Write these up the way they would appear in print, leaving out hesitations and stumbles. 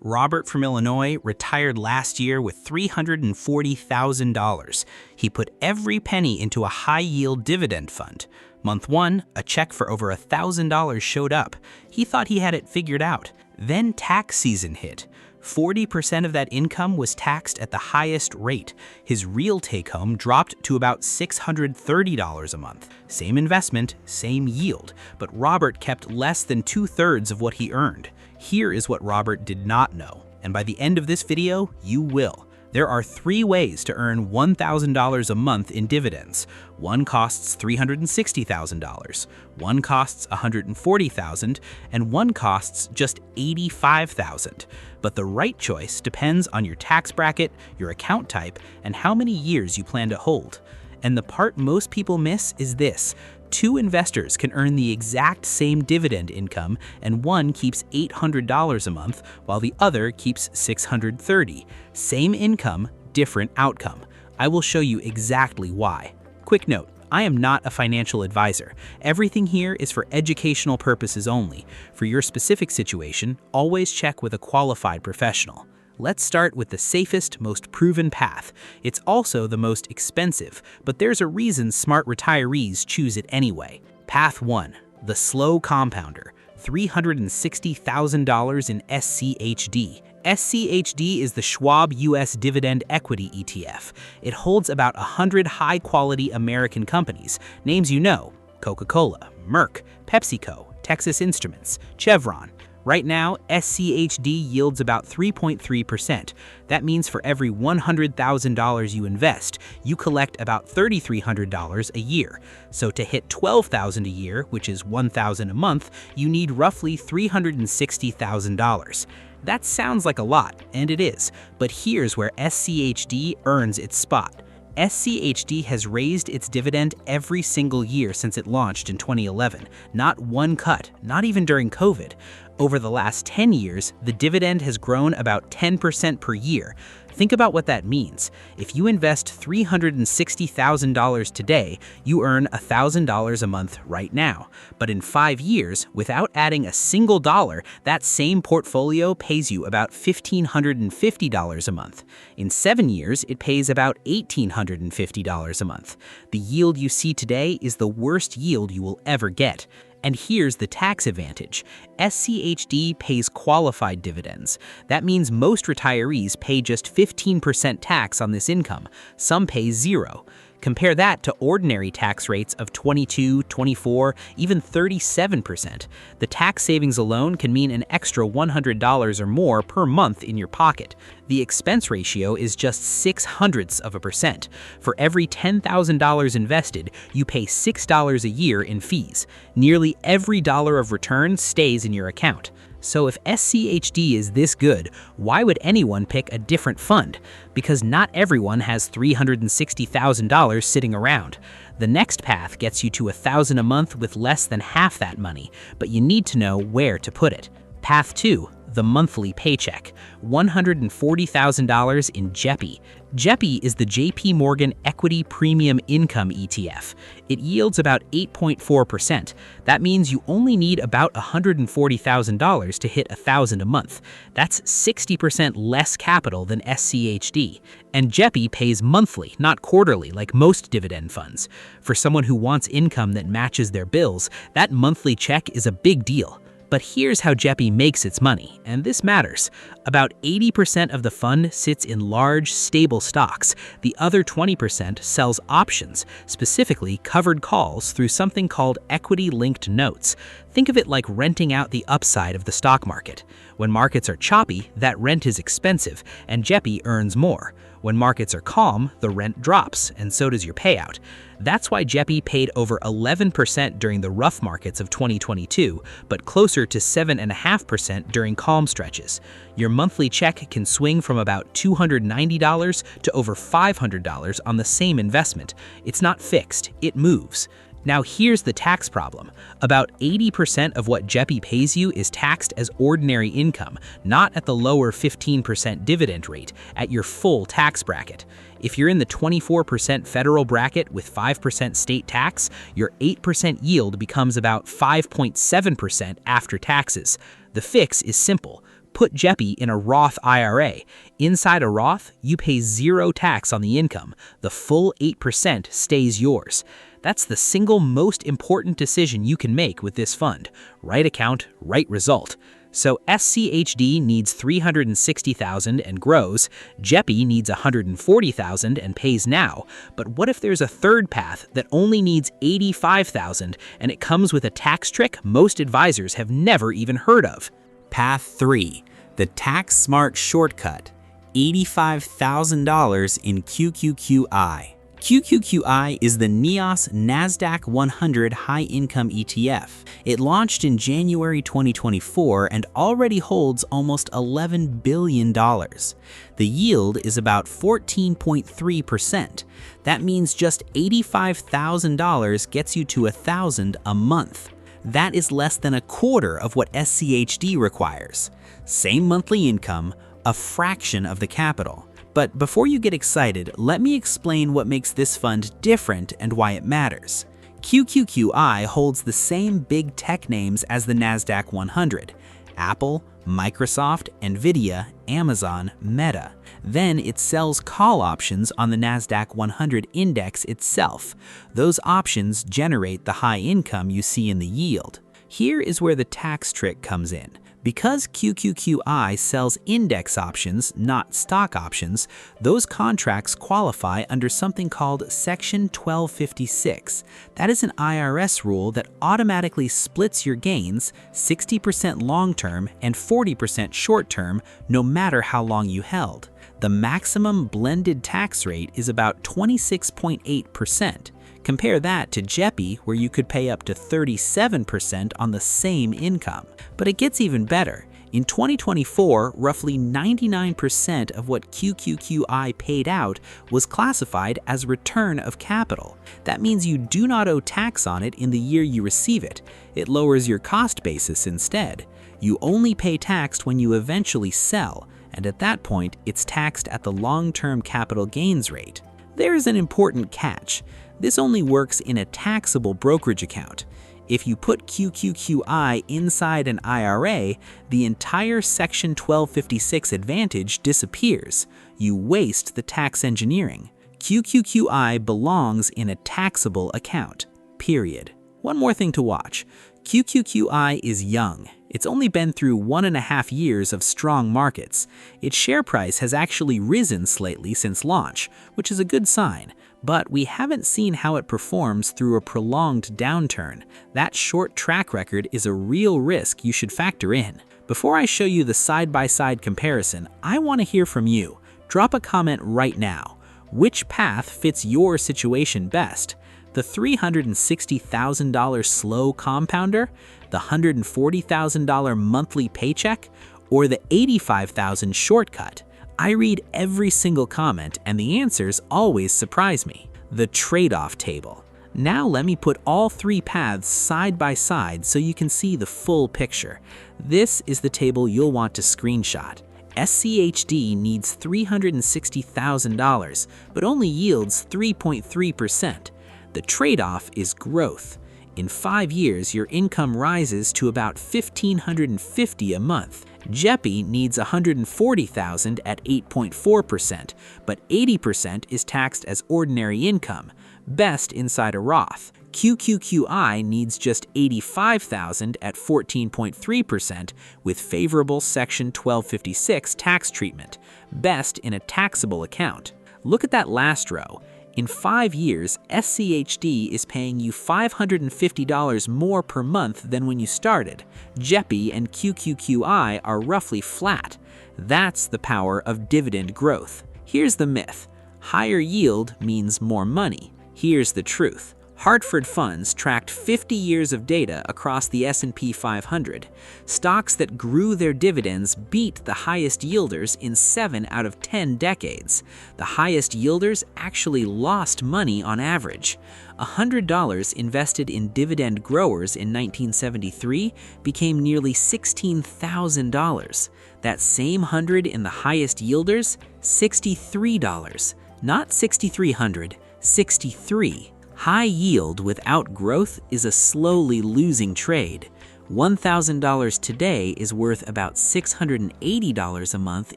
Robert from Illinois retired last year with $340,000. He put every penny into a high-yield dividend fund. Month 1, a check for over $1,000 showed up. He thought he had it figured out. Then tax season hit. 40% of that income was taxed at the highest rate. His real take-home dropped to about $630 a month. Same investment, same yield, but Robert kept less than 2/3 of what he earned. Here is what Robert did not know, and by the end of this video, you will. There are 3 ways to earn $1,000 a month in dividends. One costs $360,000, one costs $140,000, and one costs just $85,000. But the right choice depends on your tax bracket, your account type, and how many years you plan to hold. And the part most people miss is this: 2 investors can earn the exact same dividend income, and one keeps $800 a month while the other keeps $630. Same income, different outcome. I will show you exactly why. Quick note, I am not a financial advisor. Everything here is for educational purposes only. For your specific situation, always check with a qualified professional. Let's start with the safest, most proven path. It's also the most expensive, but there's a reason smart retirees choose it anyway. Path 1, the slow compounder, $360,000 in SCHD. SCHD is the Schwab US Dividend Equity ETF. It holds about 100 high-quality American companies, names you know: Coca-Cola, Merck, PepsiCo, Texas Instruments, Chevron. Right now, SCHD yields about 3.3%. That means for every $100,000 you invest, you collect about $3,300 a year. So to hit $12,000 a year, which is $1,000 a month, you need roughly $360,000. That sounds like a lot, and it is, but here's where SCHD earns its spot. SCHD has raised its dividend every single year since it launched in 2011. Not one cut, not even during COVID. Over the last 10 years, the dividend has grown about 10% per year. Think about what that means. If you invest $360,000 today, you earn $1,000 a month right now. But in 5 years, without adding a single dollar, that same portfolio pays you about $1,550 a month. In 7 years, it pays about $1,850 a month. The yield you see today is the worst yield you will ever get. And here's the tax advantage. SCHD pays qualified dividends. That means most retirees pay just 15% tax on this income. Some pay 0. Compare that to ordinary tax rates of 22, 24, even 37%. The tax savings alone can mean an extra $100 or more per month in your pocket. The expense ratio is just 0.06%. For every $10,000 invested, you pay $6 a year in fees. Nearly every dollar of return stays in your account. So if SCHD is this good, why would anyone pick a different fund? Because not everyone has $360,000 sitting around. The next path gets you to $1,000 a month with less than half that money, but you need to know where to put it. Path 2, the monthly paycheck, $140,000 in JEPI. JEPI is the JP Morgan Equity Premium Income ETF. It yields about 8.4%. That means you only need about $140,000 to hit $1,000 a month. That's 60% less capital than SCHD. And JEPI pays monthly, not quarterly like most dividend funds. For someone who wants income that matches their bills, that monthly check is a big deal. But here's how JEPI makes its money, and this matters. About 80% of the fund sits in large, stable stocks. The other 20% sells options, specifically covered calls, through something called equity-linked notes. Think of it like renting out the upside of the stock market. When markets are choppy, that rent is expensive, and JEPI earns more. When markets are calm, the rent drops, and so does your payout. That's why JEPI paid over 11% during the rough markets of 2022, but closer to 7.5% during calm stretches. Your monthly check can swing from about $290 to over $500 on the same investment. It's not fixed, it moves. Now here's the tax problem. About 80% of what JEPI pays you is taxed as ordinary income, not at the lower 15% dividend rate, at your full tax bracket. If you're in the 24% federal bracket with 5% state tax, your 8% yield becomes about 5.7% after taxes. The fix is simple. Put JEPI in a Roth IRA. Inside a Roth, you pay zero tax on the income. The full 8% stays yours. That's the single most important decision you can make with this fund. Right account, right result. So SCHD needs $360,000 and grows, JEPI needs $140,000 and pays now. But what if there's a third path that only needs $85,000 and it comes with a tax trick most advisors have never even heard of? Path 3, the tax smart shortcut, $85,000 in QQQI. QQQI is the NEOS NASDAQ 100 High Income ETF. It launched in January 2024 and already holds almost $11 billion. The yield is about 14.3%. That means just $85,000 gets you to $1,000 a month. That is less than a quarter of what SCHD requires. Same monthly income, a fraction of the capital. But before you get excited, let me explain what makes this fund different and why it matters. QQQI holds the same big tech names as the NASDAQ 100: Apple, Microsoft, Nvidia, Amazon, Meta. Then it sells call options on the NASDAQ 100 index itself. Those options generate the high income you see in the yield. Here is where the tax trick comes in. Because QQQI sells index options, not stock options, those contracts qualify under something called Section 1256. That is an IRS rule that automatically splits your gains 60% long-term and 40% short-term, no matter how long you held. The maximum blended tax rate is about 26.8%. Compare that to JEPI, where you could pay up to 37% on the same income. But it gets even better. In 2024, roughly 99% of what QQQI paid out was classified as return of capital. That means you do not owe tax on it in the year you receive it. It lowers your cost basis instead. You only pay tax when you eventually sell, and at that point, it's taxed at the long-term capital gains rate. There is an important catch. This only works in a taxable brokerage account. If you put QQQI inside an IRA, the entire Section 1256 advantage disappears. You waste the tax engineering. QQQI belongs in a taxable account, period. One more thing to watch. QQQI is young. It's only been through 1.5 years of strong markets. Its share price has actually risen slightly since launch, which is a good sign. But we haven't seen how it performs through a prolonged downturn. That short track record is a real risk you should factor in. Before I show you the side-by-side comparison, I want to hear from you. Drop a comment right now. Which path fits your situation best? The $360,000 slow compounder, the $140,000 monthly paycheck, or the $85,000 shortcut? I read every single comment and the answers always surprise me. The trade-off table. Now let me put all three paths side by side so you can see the full picture. This is the table you'll want to screenshot. SCHD needs $360,000, but only yields 3.3%. The trade-off is growth. In 5 years, your income rises to about $1,550 a month. JEPI needs $140,000 at 8.4%, but 80% is taxed as ordinary income, best inside a Roth. QQQI needs just $85,000 at 14.3% with favorable Section 1256 tax treatment, best in a taxable account. Look at that last row. In 5 years, SCHD is paying you $550 more per month than when you started. JEPI and QQQI are roughly flat. That's the power of dividend growth. Here's the myth. Higher yield means more money. Here's the truth. Hartford Funds tracked 50 years of data across the S&P 500. Stocks that grew their dividends beat the highest yielders in 7 out of 10 decades. The highest yielders actually lost money on average. $100 invested in dividend growers in 1973 became nearly $16,000. That same 100 in the highest yielders, $63. Not $6,300, $63. High yield without growth is a slowly losing trade. $1,000 today is worth about $680 a month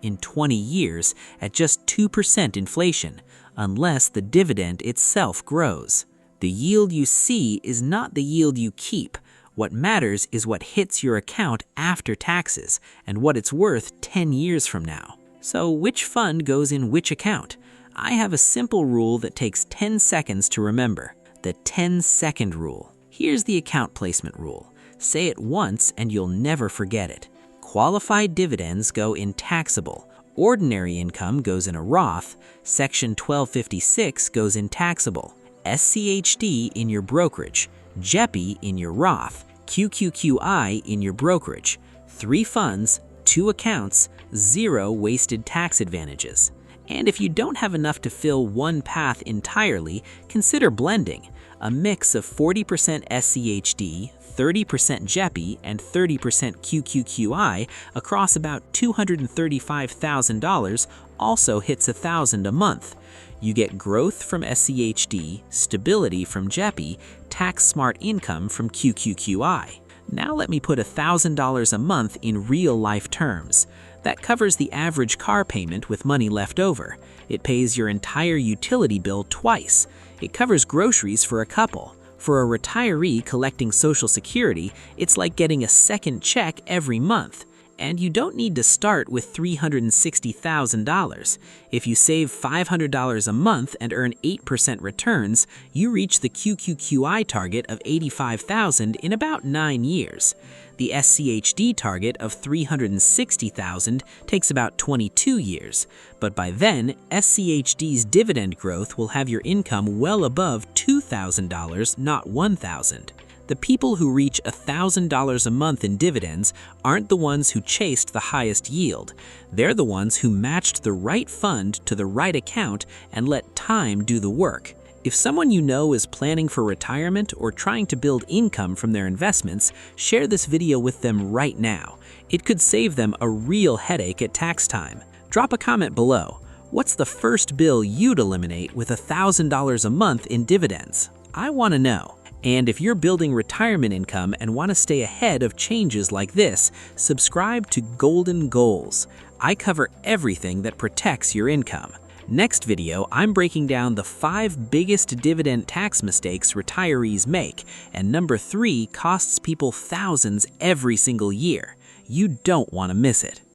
in 20 years at just 2% inflation, unless the dividend itself grows. The yield you see is not the yield you keep. What matters is what hits your account after taxes and what it's worth 10 years from now. So which fund goes in which account? I have a simple rule that takes 10 seconds to remember. The 10-second rule. Here's the account placement rule. Say it once and you'll never forget it. Qualified dividends go in taxable. Ordinary income goes in a Roth. Section 1256 goes in taxable. SCHD in your brokerage. JEPI in your Roth. QQQI in your brokerage. 3 funds, 2 accounts, 0 wasted tax advantages. And if you don't have enough to fill one path entirely, consider blending. A mix of 40% SCHD, 30% JEPI, and 30% QQQI across about $235,000 also hits $1,000 a month. You get growth from SCHD, stability from JEPI, tax-smart income from QQQI. Now let me put $1,000 a month in real-life terms. That covers the average car payment with money left over. It pays your entire utility bill twice. It covers groceries for a couple. For a retiree collecting Social Security, it's like getting a second check every month. And you don't need to start with $360,000. If you save $500 a month and earn 8% returns, you reach the QQQI target of $85,000 in about 9 years. The SCHD target of $360,000 takes about 22 years, but by then, SCHD's dividend growth will have your income well above $2,000, not $1,000. The people who reach $1,000 a month in dividends aren't the ones who chased the highest yield. They're the ones who matched the right fund to the right account and let time do the work. If someone you know is planning for retirement or trying to build income from their investments, share this video with them right now. It could save them a real headache at tax time. Drop a comment below. What's the first bill you'd eliminate with $1,000 a month in dividends? I want to know. And if you're building retirement income and want to stay ahead of changes like this, subscribe to Golden Goals. I cover everything that protects your income. Next video, I'm breaking down the 5 biggest dividend tax mistakes retirees make, and number 3 costs people thousands every single year. You don't want to miss it.